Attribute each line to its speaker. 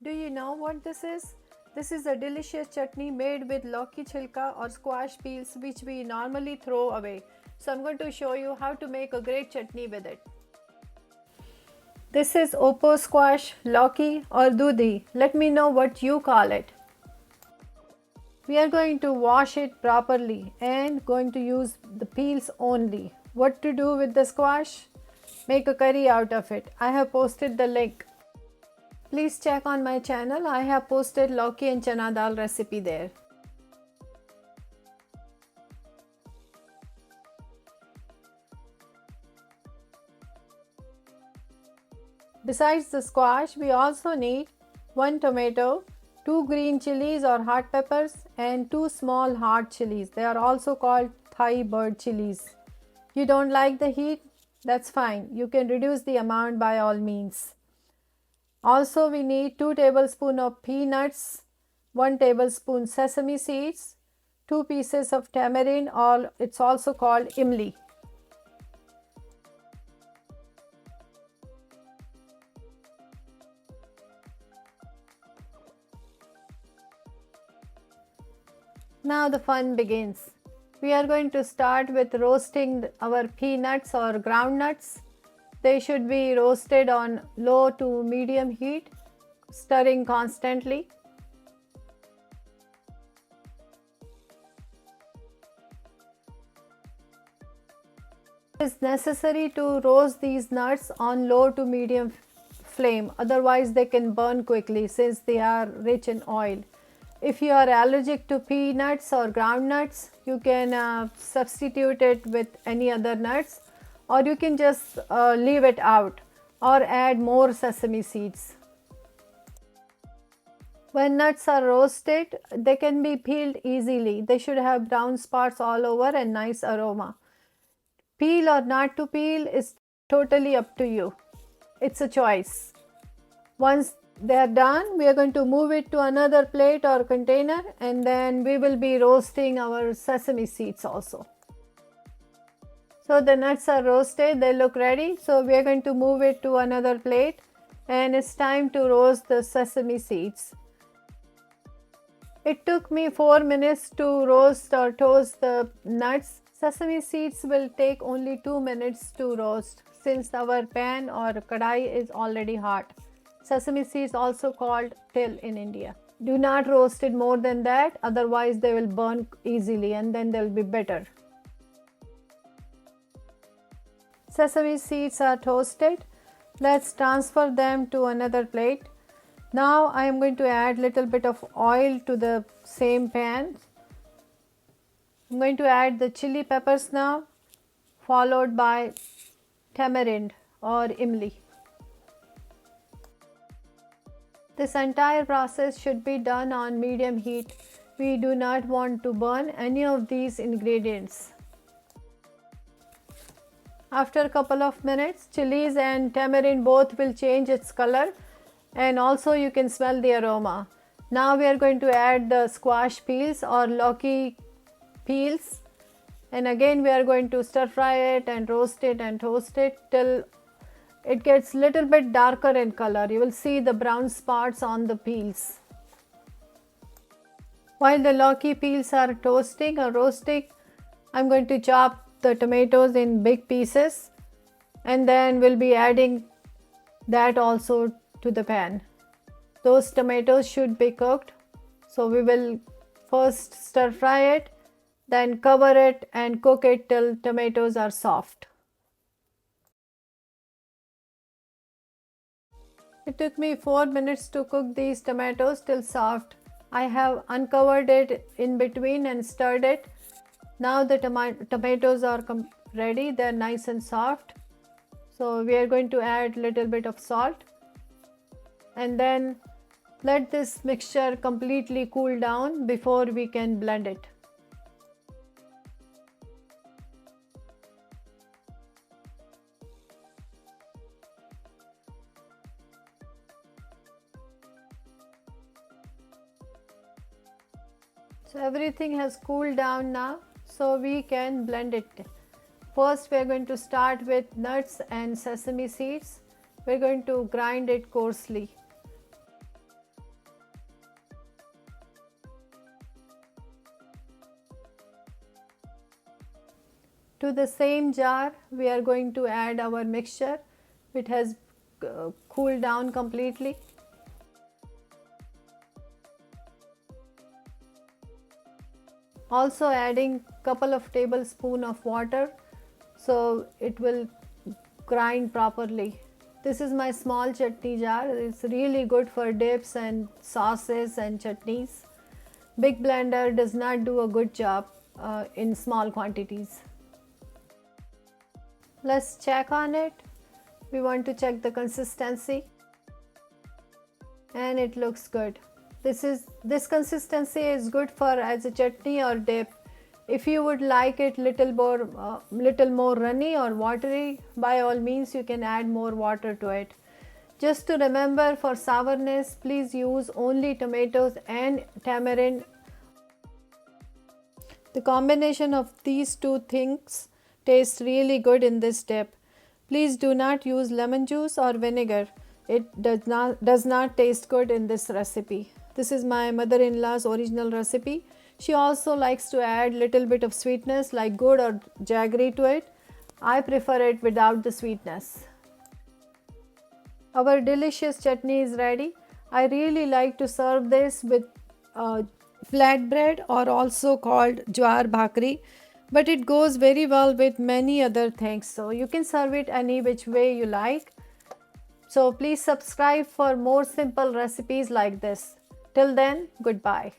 Speaker 1: Do you know what this is? This is a delicious chutney made with Lauki Chilke or squash peels which we normally throw away. So I'm going to show you how to make a great chutney with it. This is Opo Squash, Lauki or doodhi. Let me know what you call it. We are going to wash it properly and going to use the peels only. What to do with the squash? Make a curry out of it. I have posted the link. Please check on my channel. I have posted Lauki and chana dal recipe there. Besides the squash, we also need 1 tomato, 2 green chilies or hot peppers and 2 small hard chilies. They are also called Thai bird chilies. You don't like the heat? That's fine. You can reduce the amount by all means. Also, we need 2 tablespoons of peanuts, 1 tablespoon sesame seeds, 2 pieces of tamarind, or it's also called imli. Now the fun begins. We are going to start with roasting our peanuts or groundnuts. They should be roasted on low to medium heat, stirring constantly. It is necessary to roast these nuts on low to medium flame, otherwise they can burn quickly since they are rich in oil. If you are allergic to peanuts or groundnuts, you can substitute it with any other nuts, or you can just leave it out or add more sesame seeds. When nuts are roasted, they can be peeled easily. They should have brown spots all over and nice aroma. Peel or not to peel is totally up to you. It's a choice. Once they are done, we are going to move it to another plate or container, and then we will be roasting our sesame seeds also. So the nuts are roasted, they look ready. So we are going to move it to another plate, and it's time to roast the sesame seeds. It took me 4 minutes to roast or toast the nuts. Sesame seeds will take only 2 minutes to roast since our pan or kadai is already hot. Sesame seeds also called till in India. Do not roast it more than that, otherwise they will burn easily and then they'll be bitter. Sesame seeds are toasted. Let's transfer them to another plate. Now I am going to add little bit of oil to the same pan. I'm going to add the chili peppers now, followed by tamarind or imli. This entire process should be done on medium heat. We do not want to burn any of these ingredients. After a couple of minutes, chilies and tamarind both will change its color, and also you can smell the aroma. Now we are going to add the squash peels or Lauki peels, and again we are going to stir fry it and roast it and toast it till it gets little bit darker in color. You will see the brown spots on the peels. While the Lauki peels are toasting or roasting, I'm going to chop the tomatoes in big pieces, and then we'll be adding that also to the pan. Those tomatoes should be cooked, so we will first stir fry it, then cover it and cook it till tomatoes are soft. It took me 4 minutes to cook these tomatoes till soft. I have uncovered it in between and stirred it. Now the tomatoes are ready, they are nice and soft. So we are going to add little bit of salt and then let this mixture completely cool down before we can blend it. So everything has cooled down now, so we can blend it. First we are going to start with nuts and sesame seeds. We are going to grind it coarsely. To the same jar, we are going to add our mixture. It has cooled down completely. Also adding couple of tablespoons of water so it will grind properly. This is my small chutney jar. It's really good for dips and sauces and chutneys. Big blender does not do a good job in small quantities. Let's check on it. We want to check the consistency, and it looks good. This consistency is good for as a chutney or dip. If you would like it little more runny or watery, by all means you can add more water to it. Just to remember, for sourness, please use only tomatoes and tamarind. The combination of these two things tastes really good in this dip. Please do not use lemon juice or vinegar. It does not taste good in this recipe. This is my mother-in-law's original recipe. She also likes to add little bit of sweetness like gourd or jaggery to it. I prefer it without the sweetness. Our delicious chutney is ready. I really like to serve this with flatbread, or also called jwar bhakri, but it goes very well with many other things, so you can serve it any which way you like. So please subscribe for more simple recipes like this. Till then, goodbye.